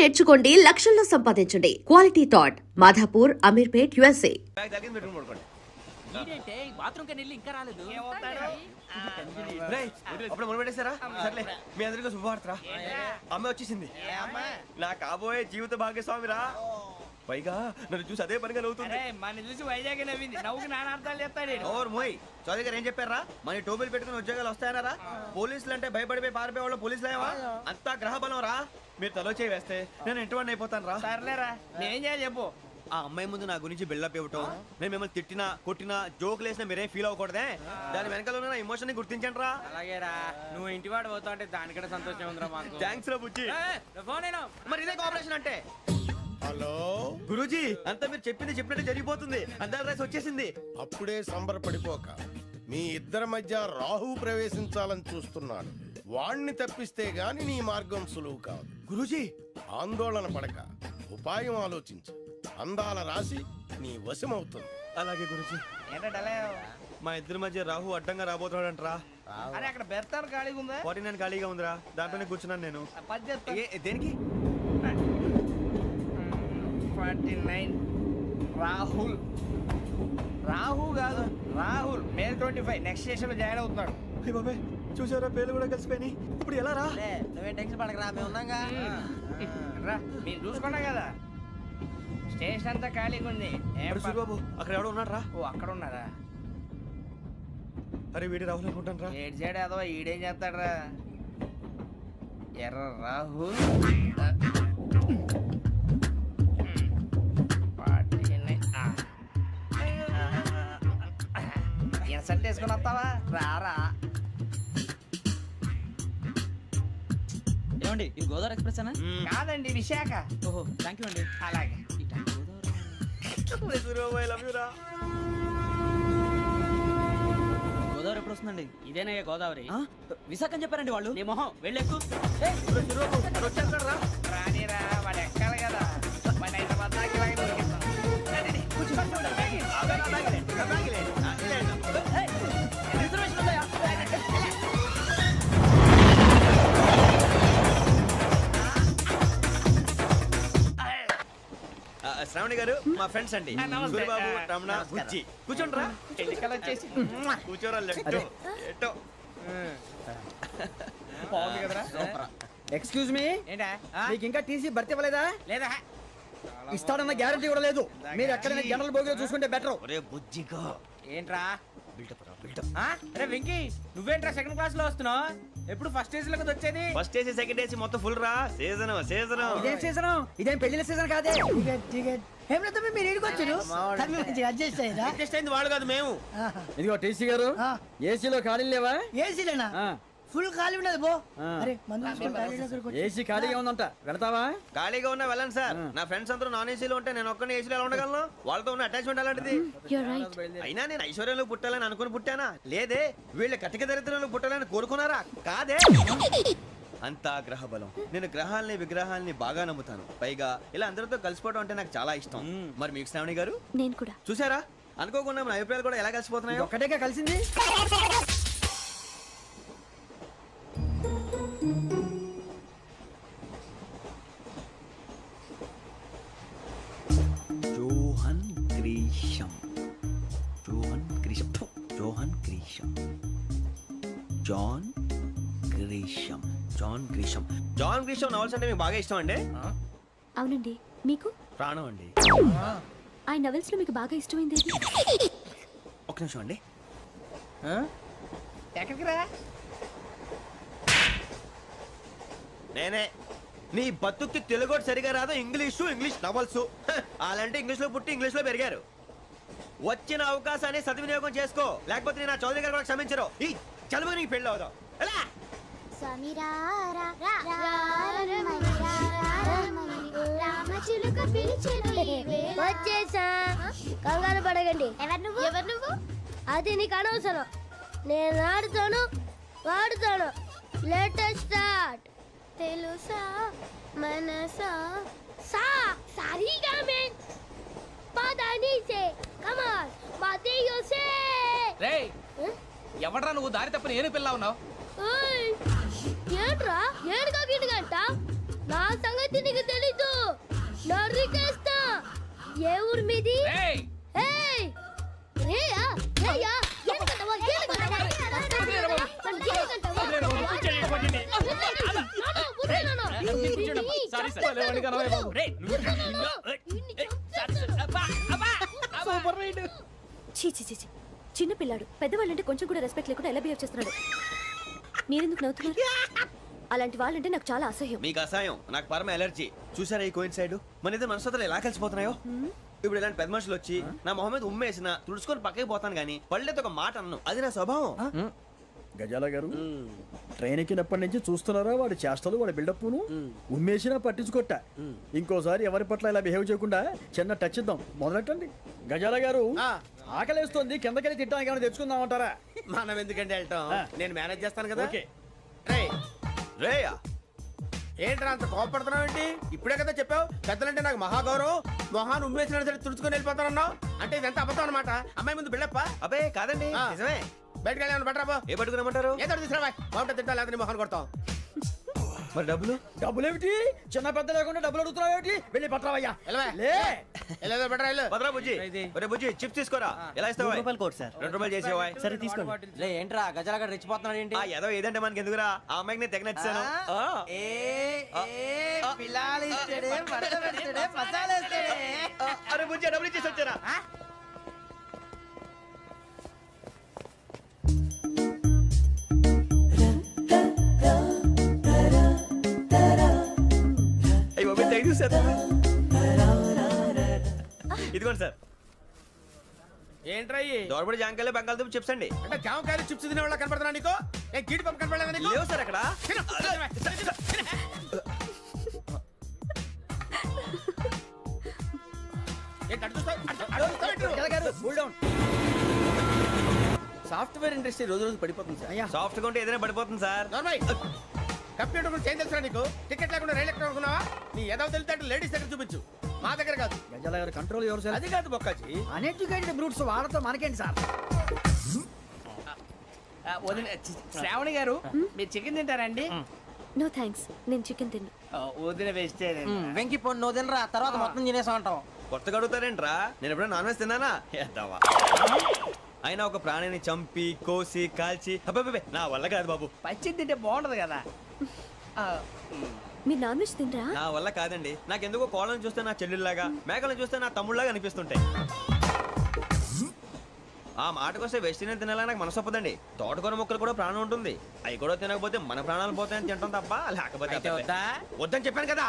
నేర్చుకోండి, లక్షల్లో సంపాదించండి. Quality thought Madhapur, Ameerpet, USA. Bathroom కని ఇంకా రాలేదు. అప్పుడు మొదలు పెట్టేశారా? సర్లే, మీ అందరికీ శుభవార్తరా. అమ్మ వచ్చేసింది, నా కాబోయే జీవిత భాగ్యస్వామిరా. పైగా నన్ను చూసి అదే పనిగా నవ్వుతుంది. మన చూసి వైజాగ్ నవ్వింది. నవ్వుకి నాన్న అర్థాలు చెప్తాడు. ఓర్ మోయ్, చౌదరి గారు ఏం చెప్పారా? మన టోబీలు పెట్టుకుని ఉద్యోగాలు వస్తాయన్నారా? పోలీసులు అంటే భయపడిపోయి పారిపోయే వాళ్ళు పోలీసులేవా? అంతా గ్రహ బలం రా. మీరు తలో చేయి వేస్తే నేను ఇంటివాడిని అయిపోతాను రా. సర్లేరా, నేనేం చేయాలి చెప్పు. ఆ అమ్మాయి ముందు నా గురించి బిల్డప్ ఇవ్వటం, నేను మిమ్మల్ని తిట్టినా కొట్టినా జోకులు వేసినా మీరేం ఫీల్ అవ్వకూడదే. దాని వెనకాల ఉన్న ఎమోషన్ ని గుర్తించండి రా. అలాగేరా, నువ్వు ఇంటివాడు పోతా అంటే దానికంటే సంతోషం ఉందిరా మాకు. థ్యాంక్స్ రా బుజ్జి. ఫోన్ అయినా మరి ఇదే కోఆపరేషన్ అంటే. హలో గురూజీ, అంతా మీరు చెప్పింది చెప్పినట్టు జరిగిపోతుంది. అందాల రైస్ వచ్చేసింది. అప్పుడే సంబరపడిపోక, మీ ఇద్దరి మధ్య రాహు ప్రవేశించాలని చూస్తున్నాడు. వాణ్ణి తప్పిస్తే గాని నీ మార్గం సులువు కాదు. గురూజీ, ఆందోళన పడక, ఉపాయం ఆలోచించు. అందాల రాశి నీ వశమవుతుంది. అలాగే గురూజీ. ఏంటంటే మా ఇద్దరి మధ్య రాహు అడ్డంగా రాబోతున్నాడంట్రా. అరే అక్కడ బెర్తాను ఖాళీగా ఉందా? 49 ఖాళీగా ఉందిరా, దాంట్లోనే కూర్చున్నాను నేను. దేనికి? 49 రాహుల్. రాహు కాదు, రాహుల్. మే 25 నెక్స్ట్ స్టేషన్ లో జాయిన్ అవుతున్నాడు. బాబాయ్, చూసారా పేర్లు కూడా కలిసిపోయి. ఇప్పుడు ఎలా రా? నువ్వే టెన్షన్ పడకరా, మేము ఉన్నాగా. రా, మీరు చూసుకున్నా కదా. స్టేషన్ అంతా ఖాళీగా ఉంది. బాబు, అక్కడ ఎవడో ఉన్నాడు రా. ఓ, అక్కడ ఉన్నారా? అరే వీడి రాహుల్ అనుకుంటాను రా. ఏడు సైడ్ ఏదో ఈడేం చేస్తాడరా? ఎర్ర రాహుల్. సెట్ వేసుకుని వస్తావా? రారా. ఏమండి, ఇది గోదావరి ఎక్స్ప్రెస్ అనా? కాదండి, విశాఖ. ఓహో, థ్యాంక్ యూ అండి. అలాగే. గోదావరి ఎప్పుడు వస్తుందండి? ఇదేనయ్య గోదావరి. విశాఖ అని చెప్పారండి వాళ్ళు. నీ మొహం వెళ్ళెక్కు. రానిరా, వాడు ఎక్కాలి కదా. మన హైదరాబాద్ దాకా ఇలాగే దొరికిస్తాం. రిజర్వేషన్ ఉందా? శ్రావణి గారు మా ఫ్రెండ్స్ అండి. గురుబాబు, రమణ, బుజ్జి. కూర్చోండి రా. ఎన్నికలు వచ్చేసి కూర్చోరా. లెట్టో ఎట్టో. బాగుంది కదరా. ఎక్స్క్యూజ్ మీ, ఏంటా? మీకు ఇంకా టీసీ భర్తీ ఇవ్వలేదా? లేదా ఇస్తాడన్న గ్యారంటీ కూడా లేదు. మీరు ఎక్కడైనా జనరల్ బోగిలో చూసుకుంటే బెటర్. ఒరే బుజ్జిగా, ఏంట్రా బిల్డప్ రా, బిల్డప్. అరే వెంకీ, నువ్వేంట్రా సెకండ్ క్లాస్ లో వస్తున్నావు? ఎప్పుడు ఫస్ట్ ఏసీ లోకి వచ్చేది? ఫస్ట్ ఏసీ సెకండ్ ఏసీ మొత్తం ఫుల్ రా. Season season. ఇదేం సీజన్? ఇదేం పెళ్లిన సీజన్ కాదే. మీరు ఇడికొచ్చారు, అడ్జస్ట్ అయింది వాళ్ళు కాదు, మేము. ఇదిగో టీసీ గారు, ఏసీలో ఖాళీ లేవా? ఏసీలేనా? ఫుల్ ఖాళీ ఉన్నది బో. అరే ఏసీ ఖాళీగా ఉందంట, వెళతావా? ఖాళీగా ఉన్నా వెళ్ళండి సార్. నా ఫ్రెండ్స్ అందరూ నాన్ ఏసీలో ఉంటే నేను ఒక్కనే ఏసీలో ఎలా ఉండగలను? వాళ్ళతో ఉన్న అటాచ్మెంట్ అలాంటిది. అయినా నేను ఐశ్వర్యంలో పుట్టాలని అనుకుని పుట్టానా? లేదే. వీళ్ళ కటిక దరిద్రంలో పుట్టాలని కోరుకున్నారా? కాదే. అంతా గ్రహ బలం. నేను గ్రహాలని విగ్రహాలని బాగా నమ్ముతాను. పైగా ఇలా అందరితో కలిసిపోవడం అంటే నాకు చాలా ఇష్టం. మరి మీకు శ్రావణి గారు? నేను కూడా. చూసారా, అనుకోకుండా మన అభిప్రాయాలు కూడా ఎలా కలిసిపోతున్నాయి. ఒక్కటేగా కలిసింది. Johan Grisham, Johan Grisham, Johan Grisham, John Grisham, John Grisham. John Grisham novels అంటే మీకు బాగా ఇష్టం అండి? అవునండి. మీకు? ప్రాణం అండి. ఆ నవెల్స్ లో మీకు బాగా ఇష్టమైంది? ఒక్క నిమిషం అండి. ఎక్కడికి రా? నేనే. నీ బతుక్కి తెలుగు సరిగా రాదు, ఇంగ్లీష్ నవల్స్. అలాంటి ఇంగ్లీష్ లో పుట్టి ఇంగ్లీష్ లో పెరిగారు. వచ్చిన అవకాశాన్ని సద్వినియోగం చేసుకో, లేకపోతే నేను నా చౌదరి గారు కూడా క్షమించరు. ఈ చదువు నీకు పెళ్ళి అవుదాం. ఎలా? వచ్చేసా, కంగారు పడకండి. ఎవరు నువ్వు? అది నీకు అనవసరం. నేను ఆడుతాను, వాడుతాను. Latest start. తెలుసా మనసా సా సారీగా మెన్ పదని సే కమాన్ బాతియో సే. రేయ్, ఎవడ్రా నువ్వు? దారి తప్పని ఏను పిల్ల ఉన్నావు? ఏంట్రా ఏడుగా గిడుగంట? నా సంగతి నీకు తెలీదు నరికేస్తా ఏ ఊరు మీది ఏయ్ ఏయ్ రేయా రేయా ఎందుకంటవా ఎందుకంటవా సారీ సార్ రేయ్ సూపర్ రైడ్. చీ చీ చీ చీ. చిన్న పిల్లాడు పెద్దవాళ్ళంటే కొంచెం కూడా రెస్పెక్ట్ లేకుండా ఎలా బిహేవ్ చేస్తున్నాడు. మీరెందుకు నవ్వుతున్నారు? అలాంటి వాళ్ళంటే నాకు చాలా అసహ్యం. మీకు అసహాయం, నాకు పరమ ఎలర్జీ. చూసారా ఈ కోయిన్ సైడ్ మన ఇద్దరు మనసుతో ఎలా కలిసిపోతున్నాయో. ఇప్పుడు ఇలాంటి పెద్ద మనుషులు వచ్చి నా మొహం మీద ఉమ్మేసిన తుడుచుకొని పక్కకి పోతాను కానీ పళ్ళేతో ఒక మాట అన్ను, అది నా స్వభావం. గజాల గారు ట్రైన్ ఎక్కినప్పటి నుంచి చూస్తున్నారా వాడి చేష్టలు వాడి బిల్డప్ను. ఉమ్మేసినా పట్టించుకోట. ఇంకోసారి ఎవరి పట్ల ఇలా బిహేవ్ చేయకుండా చిన్న టచ్ ఇద్దాం. మొదలెట్టండి. గజాల గారు ఆకలేస్తోంది, కిందకెళ్ళి తిట్టడానికి ఏమైనా తెచ్చుకుందామంటారా? మనం ఎందుకంటే వెళ్తాం, నేను మేనేజ్ చేస్తాను కదా. ఓకే. రేయ్, రేయా ఏంట్రా అంత కోపడుతున్నావు ఏంటి? ఇప్పుడే కదా చెప్పావు పెద్దలంటే నాకు మహాగౌరవం, మొహాన్ని ఉమ్మేసిన సరే తుడుచుకొని వెళ్ళిపోతానన్నావు. అంటే ఇదంతా అబద్ధం అనమాట. అమ్మాయి ముందు బిల్డప్ప. అబ్బే కాదండి, ఆ. నిజమే. బయటకు వెళ్ళి బట్రాబో. ఏ పట్టుకురమ్మంటారు? ఏదో తీసుకురా బాగుంటుంది తింటా లేదా మొహన్ కొడతాం. మరి డబ్బులు? డబ్బులు ఏమిటి? చిన్న పెద్ద లేకుండా డబ్బులు అడుగుతున్నావు ఏమిటి? వెళ్ళి పట్టరావయ్యా. వెళ్ళవా? లే. వెళ్ళేదో బట్రా వెళ్ళు. భద్రా బుజ్జి, ఒరే బుజ్జి చిప్స్ తీసుకోరా. ఎలా ఇస్తావా? Court sir. 2 రూపాయలు చేసేవా? సరే తీసుకోండి. లే ఏంట్రా గజాల గడ రెచ్చిపోతున్నాడు ఏంటి? ఆ ఏదో ఏదంటే మనకి ఎందుకురా, ఆ అమ్మాయికి నేను తెగ నచ్చాను. అరే బుజ్జి డబ్బులు ఇచ్చేసి వచ్చారా? అయ్యో తెగ చూసారు. ఇదిగోండి సార్. ఏంట్రా ఇయి? దోరబడి జాంకాయలు బంగాళదుంప చిప్స్ అండి. అంటే జామకాయలు చిప్స్ తినే వాళ్ళ కనపడుతున్నా నీకు? ఏ గీడి పంప కనపడలేదా నీకు? లేవు సార్ అక్కడ. తిను, తిను, తిను. ఏంటి అటు చూస్తావు? అటు చూస్తావు ఏంటి నువ్వు? గజాల గారు కూల్ డౌన్. సాఫ్ట్వేర్ ఇండస్ట్రీ రోజు రోజు పడిపోతుంది సార్. అయ్యా సాఫ్ట్ గా ఉంటే ఏదైనా పడిపోతుంది సార్. నార్మల్ కంప్యూటర్ గురించి ఏం తెలుసా నీకు? టికెట్ లేకుండా రైలు ఎక్కడ అనుకున్నావా? నీ ఏదో తెలితే అంటే లేడీస్ దగ్గర చూపించు, మా దగ్గర కాదు. గజాల గారు కంట్రోల్ ఎవరు సార్? అది కాదు బొక్కాజీ. అన్ఎడ్యుకేటెడ్ బ్రూట్స్ వాళ్ళతో మనకేంటి సార్? వదిన శ్రావణి గారు మీరు చికెన్ తింటారండి? నో థ్యాంక్స్, నేను చికెన్ తిన్ను. వదిన వేస్తే వెంకి పొన్ను నువ్వు తినరా, తర్వాత మొత్తం తినేసా ఉంటాం. కొత్తగా అడుగుతారేంట్రా? నేను ఎప్పుడైనా నాన్ వెజ్ తిన్నానా? ఎద్దావా. అయినా ఒక ప్రాణిని చంపి కోసి కాల్చి అబ్బబ్బే నా వల్ల కాదు బాబు. పచ్చి తింటే బాగుంటది కదా. మీరు నాన్ వెజ్ తినరా? నా వల్ల కాదండి. నాకెందుకో కోళ్ళని చూస్తే నా చెల్లెళ్ళలాగా, మేకలను చూస్తే నా తమ్ముళ్ళలాగా అనిపిస్తుంటాయి. ఆ మాటకొస్తే వెస్టిరియన్ తినాలని నాకు మనసు ఒప్పదండి. తోటకూర మొక్కలు కూడా ప్రాణం ఉంటుంది. అవి కూడా తినకపోతే మన ప్రాణాలు పోతాయని తింటాం తప్ప లేకపోతే అయితే అబ్బబ్బే. వద్దా? వద్దని చెప్పాను కదా.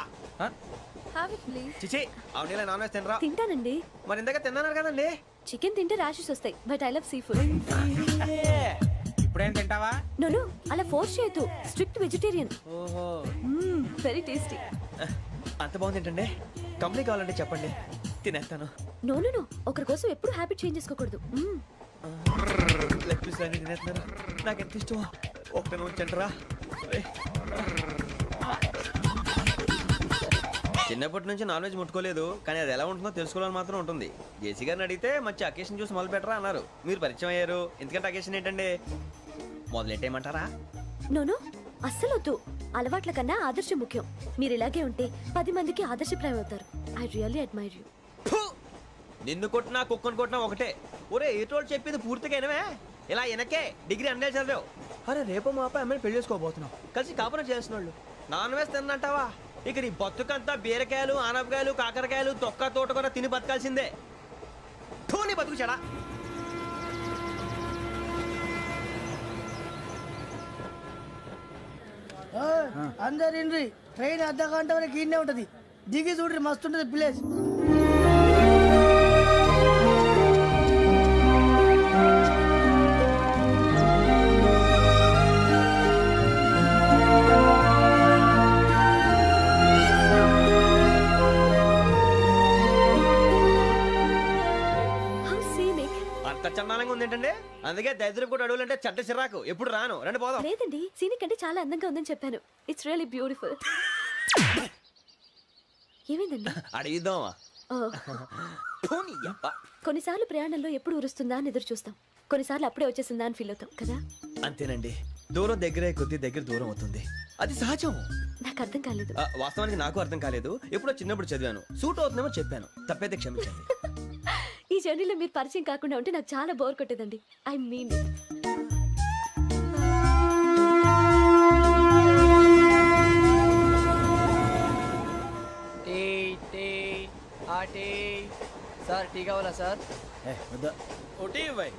Have it please. చిచి అవునీ నాన్ వెజ్ తినరా? తింటానండి. మరి ఇందాక తిన్నాను కదండి. చికెన్ తింటే ర్యాషెస్ వస్తాయి, but I love sea food. ఇప్పుడేం తింటావా? నో అలా ఫోర్స్ చేయొద్దు. Strict vegetarian. ఓహో వెరీ టేస్టీ. అంత బాగుంది ఏంటండి? కంప్లీట్ కావాలంటే చెప్పండి, తినేస్తాను. నో ఒకరి కోసం ఎప్పుడు హ్యాబిట్ చేంజ్ చేసుకోకూడదు. లెగ్ పీస్ అన్ని తినేస్తున్నారు. నాకు ఎంత ఇష్టం. ఒకటే ఉంచండిరా. చిన్నప్పటి నుంచి నాన్ వెజ్ ముట్టుకోలేదు, కానీ అది ఎలా ఉంటుందో తెలుసుకోవాలని మాత్రం ఉంటుంది. జేసీ గారిని అడిగితే మంచి అకేషన్ చూసి మొదలు పెట్టరా అన్నారు. మీరు పరిచయం అయ్యారు, ఎందుకంటే అకేషన్ ఏంటండి? మొదలెట్టేయమంటారా? నో అస్సలు వద్దు. అలవాట్ల కన్నా ఆదర్శం ముఖ్యం. మీరు ఇలాగే ఉంటే 10 మందికి ఆదర్శప్రాయం అవుతారు. I really admire you. నిన్ను కొట్టినా కుక్కను కొట్టినా ఒకటే. ఒరే ఏటోళ్ళు చెప్పింది పూర్తిగా వినవే. ఇలా వెనకే డిగ్రీ అన్నే చదివావు. అరే రేపు మా అబ్బాయి అమ్మాయిని పెళ్లి చేసుకోబోతున్నావు, కలిసి కాపురం చేసిన వాళ్ళు. నాన్ వెజ్ తిన్నంటావా? ఇక నీ బతుకంతా బీరకాయలు ఆనపకాయలు కాకరకాయలు తొక్క తోట కూడా తిని బతకాల్సిందే. నీ బతుకు చెడా. అందరు ఇండ్రి ట్రైన్ అర్ధ గంట వరకు ఇన్నే ఉంటది. దిగి చూడ్రి మస్తు ఉంటది ప్లేస్. How scenic. అంత చందానంగా ఉంది ఏంటంటే? అందుకే దరిద్రం కూడా అడవులంటే చెడ్డ చిరాకు. ఎప్పుడు రాను, రండి పోదాం. లేదండి, సీనిక్ అంటే చాలా అందంగా ఉందని చెప్పాను. It's really beautiful. ఏమైందండి? అడిగిద్దామా? కొన్నిసార్లు ప్రయాణంలో ఎప్పుడు ఉరుస్తుందా అని ఎదురు చూస్తాం, కొన్నిసార్లు అప్పుడే వచ్చేసిందా అని ఫీల్ అవుతాం కదా. అంతేనండి. దూరం దగ్గరే కొద్ది దగ్గర దూరం అవుతుంది. అది సహజం. నాకు అర్థం కాలేదు. వాస్తవానికి నాకు అర్థం కాలేదు. ఎప్పుడో చిన్నప్పుడు చదివాను. సూట్ అవుతుందేమో చెప్పాను. తప్పైతే క్షమించండి. ఈ జర్నీలో మీరు పరిచయం కాకుండా ఉంటే నాకు చాలా బోర్ కొట్టేదండి. ఐ మీన్ టీ టీ ఆ టీ సార్ టీ కావాలా సార్? వద్దా. ఒకటి ఇవ్వాయి.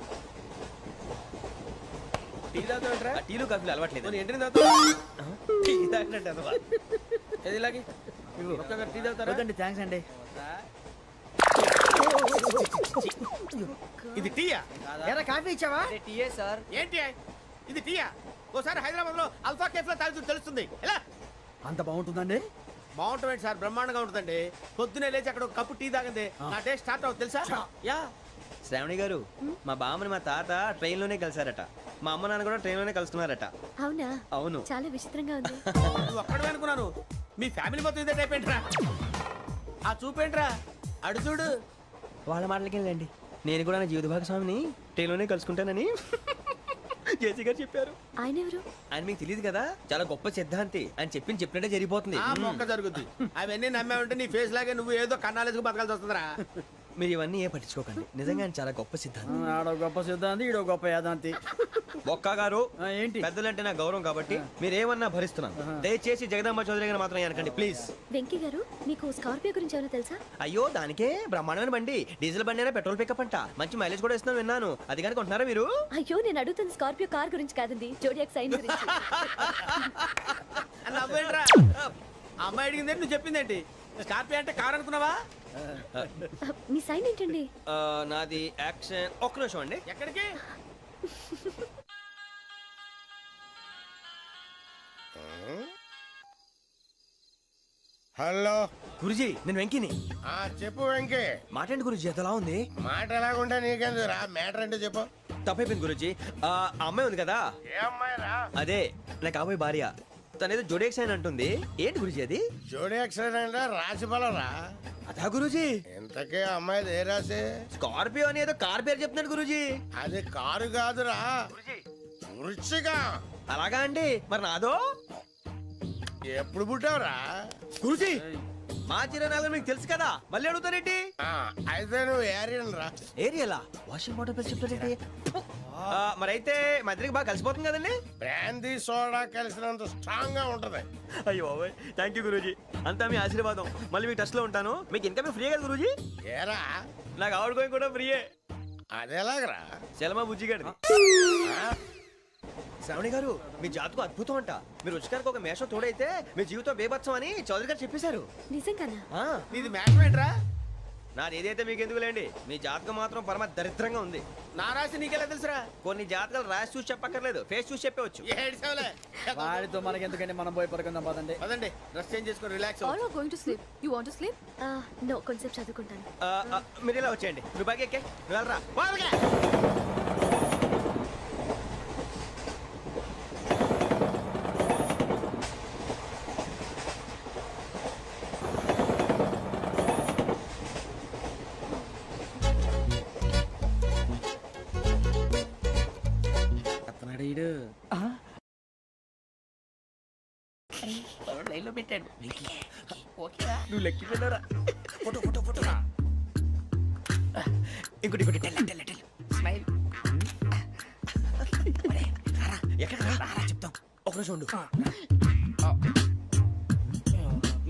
టీ తాగుతాంట్రా? టీలు కాఫీలు అలవాట్లేదు. ఏంటి తాగుతావు? టీ తాగినట్టు అదవా. ఏది ఇలాగే ఒక్కగారు టీ తాగుతారా? వద్దండి, థ్యాంక్స్ అండి. ఇది టీయా? ఎరా కాఫీ ఇచ్చావా? టీయే సార్. ఏంటి ఇది టీయా? ఓసారి హైదరాబాద్ లో అల్ఫా కేఫ్ లో తాగుతూ తెలుస్తుంది. ఎలా అంత బాగుంటుందండి? బాగుంటుంది సార్, బ్రహ్మాండంగా ఉంటుందండి. పొద్దునే లేచి అక్కడ ఒక కప్పు టీ తాగింది నా డే స్టార్ట్ అవుతుంది తెలుసా? యా. శ్రావణి గారు, మా బామ్మని మా తాత ట్రైన్ లోనే కలిసారట. మా అమ్మ నాన్న కూడా ట్రైన్ లోనే కలుస్తున్నారట. అవునా? అవును. చాలా విచిత్రంగా ఉంది. నువ్వు ఒక్కడే అనుకున్నాను, మీ ఫ్యామిలీ మొత్తం ఇదే టైప్ ఏంట్రా? ఆ చూపేంట్రా, అడు చూడు. వాళ్ళ మాటలకి వెళ్ళండి. నేను కూడా నా జీవిత భాగస్వామిని ట్రైన్ లోనే కలుసుకుంటానని జేసీ గారు చెప్పారు. ఆయన ఎవరు? ఆయన మీకు తెలియదు కదా, చాలా గొప్ప సిద్ధాంతి అని చెప్పినట్టే జరిగిపోతుంది. ఆ మొక్క జరుగుద్ది. అవన్నీ నమ్మే ఉంటే నీ ఫేస్ లాగే నువ్వు ఏదో కన్నాలేసుకు బతకాల్సి వస్తుందిరా. మీరు ఇవన్నీ ఏ పట్టించుకోకండి. నిజంగా ఆయన చాలా గొప్ప సిద్ధాంతి. ఆడో గొప్ప సిద్ధాంతి, ఈడో గొప్ప యాదాంతి. ఒక్క గారు, ఏంటి? పెద్దలంటే నా గౌరవం కాబట్టి మీరు ఏమన్నా భరిస్తున్నాను. దయచేసి జగదాంబ చౌదరి గారిని మాత్రం అనకండి ప్లీజ్. వెంకీ గారు, మీకు స్కార్పియో గురించి ఏమైనా తెలుసా? అయ్యో, దానికే బ్రహ్మాండమైన బండి. డీజిల్ బండి అయినా పెట్రోల్ పికప్ అంట. మంచి మైలేజ్ కూడా ఇస్తున్నాను విన్నాను. అది కానీ కొంటున్నారా మీరు? అయ్యో, నేను అడుగుతుంది స్కార్పియో కార్ గురించి కాదండి, జోడియాక్ సైన్ గురించి. నవ్వేంట్రా? ఆ అమ్మాయి అడిగింది నువ్వు చెప్పిందేంటి? స్కార్పియో అంటే కారు అనుకున్నావా? మీ సైన్ ఏంటండి? నాది యాక్షన్. ఒక్క నిమిషం అండి. ఎక్కడికి? హలో గురుజీ, నేను వెంకిని. చెప్పు వెంకీ. మాట్లాడండి గురుజీ, ఎంతలా ఉంది? మాట ఎలాగుంటా నీకెందుకు రా, మ్యాటర్ అంటే చెప్పు. తప్పైపోయింది గురుజీ. ఆ అమ్మాయి ఉంది కదా, ఏ అమ్మాయి రా? అదే నా కాబోయే భార్య. తనేదో జోడేక్ సైన్ అంటుంది. ఏంటి గురుజీ అది? జోడి యాక్సిడెంట్ రాసి బలరా. అదా గురుజీ? ఇంతకే అమ్మాయిది ఏ రాసి? స్కార్పియో అని ఏదో కార్ పేరు చెప్తున్నాడు గురుజీ. అది కారు కాదురా, వృచ్చిక. అలాగా అండి, మరి నాదో? ఎప్పుడు పుట్టావురా? గురుజీ, మా చిరనాలు మీకు తెలుసు కదా, మళ్ళీ అడుగుతారేంటి? అయితే నువ్వు ఏరియన్ రా. ఏరియలా? వాషింగ్ వాటర్ పేరు చెప్తారేంటి? మరైతే మా ఇద్దరికి బాగా కలిసిపోతుంది కదండి. బ్రాందీ సోడా కలిసినంత స్ట్రాంగ్ గా ఉంటది. అయ్యో థ్యాంక్ యూ గురూజీ, అంతా మీ ఆశీర్వాదం. మళ్ళీ మీకు టచ్ లో ఉంటాను. మీకు ఇన్కమ్ ఫ్రీ కదా గురూజీ? ఏరా, నాకు అవుట్ గోయింగ్ కూడా ఫ్రీయే. అదెలాగరా? చలమా బుజ్జి గారిది. శ్రావణి గారు, మీ జాతకు అద్భుతం అంట. మీరు రుచికారికి ఒక మేషం తోడైతే మీ జీవితం బేబత్సం అని చౌదరి గారు చెప్పేశారు. నిజంగానా? నీది మ్యాచ్ ఏంట్రా? నాది ఏదైతే మీకు ఎందుకులేండి, మీ జాతకం మాత్రం పరమ దరిద్రంగా ఉంది. నా రాసి నీకెలా తెలుసురా? కొన్ని జాతకాలు రాసి చూసి చెప్పక్కర్లేదు, ఫేస్ చూసి చెప్పవచ్చు. ఏడ్చావులే. వాడితో మనకి ఎందుకండి, మనం పోయి పడుకుందాం పదండి. పదండి, డ్రెస్ చేంజ్ చేసుకొని relax. All are going to sleep. You want to sleep? No, కొంచెం చదువుకుంటాను. మీరు ఇలా వచ్చేయండి. నువ్వు బాగా ఎక్కే, నువ్వు వెళ్ళరా. వాళ్ళకే లైన్లో పెట్టాడు. నువ్వు లెక్కి వెళ్ళరా. Photo photo photo. ఇంకోటి ఇంకోటి. Tell smile. ఎక్కడ రా చెప్తాం. ఒక రోజు ఉండు.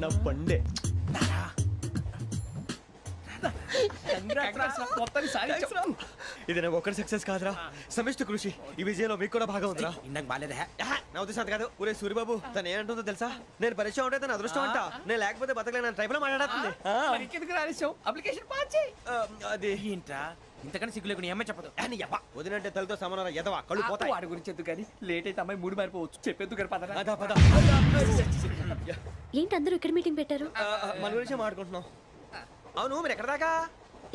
నా పండే. ఇది నాకు ఒక్కడి సక్సెస్ కాదురా, సమిష్టి కృషి. ఈ విజయంలో మీకు కూడా భాగం ఉందిరా. ఇందాక బాగాలేదా? నా ఉద్దేశం అంత కాదు. ఊరే సూరిబాబు, తను ఏమంటుందో తెలుసా? నేను పరిచయం ఉంటే తన అదృష్టం అంట. నేను లేకపోతే బతకలేను ట్రైబ్ లో మాట్లాడుతుంది. ఎందుకు రాలేసావు? అప్లికేషన్ పాస్ చేయి. అది ఏంట్రా ఇంతకన్నా సిగ్గు లేకుండా ఏమై చెప్పదు. వదినంటే తలతో సమానం ఎదవా, కళ్ళు పోతాయి. వాడి గురించి ఎందుకు కానీ లేట్ అయితే అమ్మాయి మూడు మారిపోవచ్చు. చెప్పేందుకు గారు పద. అదా పద. ఏంటి అందరూ ఇక్కడ మీటింగ్ పెట్టారు? మన గురించే మాట్లాడుకుంటున్నాం. అవును, మీరు ఎక్కడ దాకా?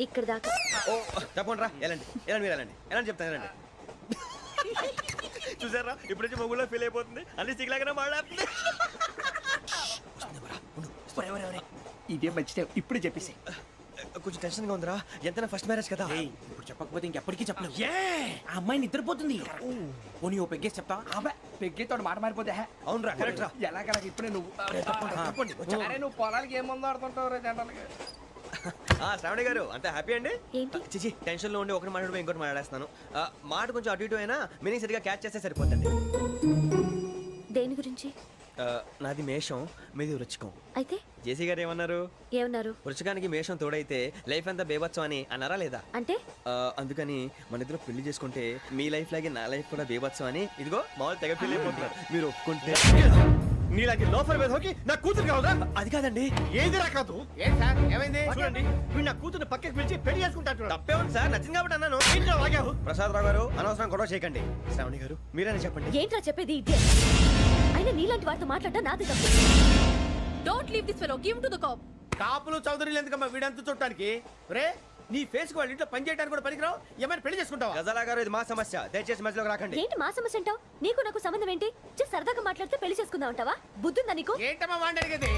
ఇక్కడ దాకా. ఓ తప్పకుండా రా, వెళ్ళండి వెళ్ళండి, మీరు వెళ్ళండి వెళ్ళండి, చెప్తాను వెళ్ళండి. చూసారా, ఇప్పుడు నుంచి మొగుల్లో ఫీల్ అయిపోతుంది. అన్ని సిగ్లాగానే మాట్లాడుతుంది. ఇదే మంచి ఇప్పుడు చెప్పేసి కొంచెం టెన్షన్ గా ఉందిరా ఎంతైనా ఫస్ట్ మ్యారేజ్ కదా ఇప్పుడు చెప్పకపోతే ఇంకెప్పటికీ చెప్పను ఆ అమ్మాయి నిద్రపోతుంది పోనీ ఓ పెగ్గేసి చెప్తా అబ్బా పెగ్గేతో మాట మారిపోతే అవునరా కరెక్ట్ రా ఎలాగలా ఇప్పుడే నువ్వు అరే నువ్వు పొలాలకి ఏం మందు ఆడుతుంటావు రే జనరల్గా శ్రావణి గారు అంత హ్యాపీ అండి ఏంటి? చిచి టెన్షన్ లో ఉండి ఒకటి మాట్లాడిపోయి ఇంకోటి మాట్లాడేస్తాను మాట కొంచెం అటు ఇటు అయినా మీనింగ్ సరిగా క్యాచ్ చేస్తే సరిపోతుంది దేని గురించి? నాది మేషం మీది వృచ్చికం అయితే జేసీ గారు ఏమన్నారు ఏమన్నారు? వృచ్చికానికి మేషం తోడైతే లైఫ్ అంతా బేబత్సం అని అన్నారా లేదా అంటే అందుకని మన ఇద్దరు పెళ్లి చేసుకుంటే మీ లైఫ్ లాగే నా లైఫ్ కూడా బేబత్సం అని ఇదిగో మామూలు తెగ పెళ్లి అయిపోతున్నారు మీరు ఒప్పుకుంటే నీలాంటి లోఫర్ మీద హోకి నా కూతురు కావదా? అది కాదండి ఏది రా కాదు? ఏంటి సార్ ఏమైంది చూడండి వీడు నా కూతురు పక్కకి పిలిచి పెళ్లి చేసుకుంటాడు. తప్పే ఉంది సార్ నచ్చింది కాబట్టి అన్నాను వాగావు ప్రసాద్ రావు గారు అనవసరం గొడవ చేయకండి శ్రావణి గారు మీరైనా చెప్పండి ఏంట్రా చెప్పేది? ఇదే అయినా నీలాంటి వారితో మాట్లాడటం నాది తప్పు. Don't leave this fellow, give to the cop. కాపులు చౌదరులు ఎందుకమ్మా వీడంతా చుట్టానికి? రే నీ ఫేస్ కు వాళ్ళ ఇంట్లో పని చేయడానికి కూడా పనికిరావు. ఏమైనా పెళ్లి చేసుకుంటావా? గజాలా గారు ఇది మా సమస్య దయచేసి మధ్యలోకి రాకండి ఏంటి మా సమస్య అంటావు? నీకు నాకు సంబంధం ఏంటి? జస్ట్ సరదాగా మాట్లాడితే పెళ్లి చేసుకుందాం అంటావా? బుద్ధుందా నీకు? ఏంటమ్మా వాడిని అడిగేది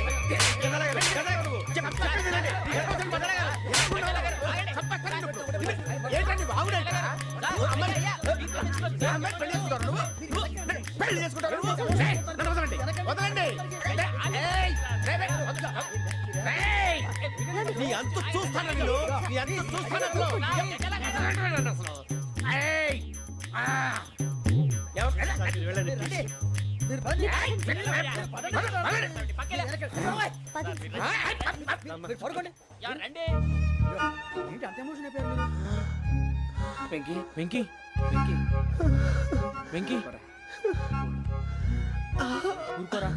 ఏంటండి బాగుండేట పెళ్లి చేసుకుంటారు నన్ను వదలండి వదలండి నీ అంత చూస్తాను నీ అంత చూస్తాను వెంకీ వెంకీ వెంకీ వెంకీ ఊరుకోరా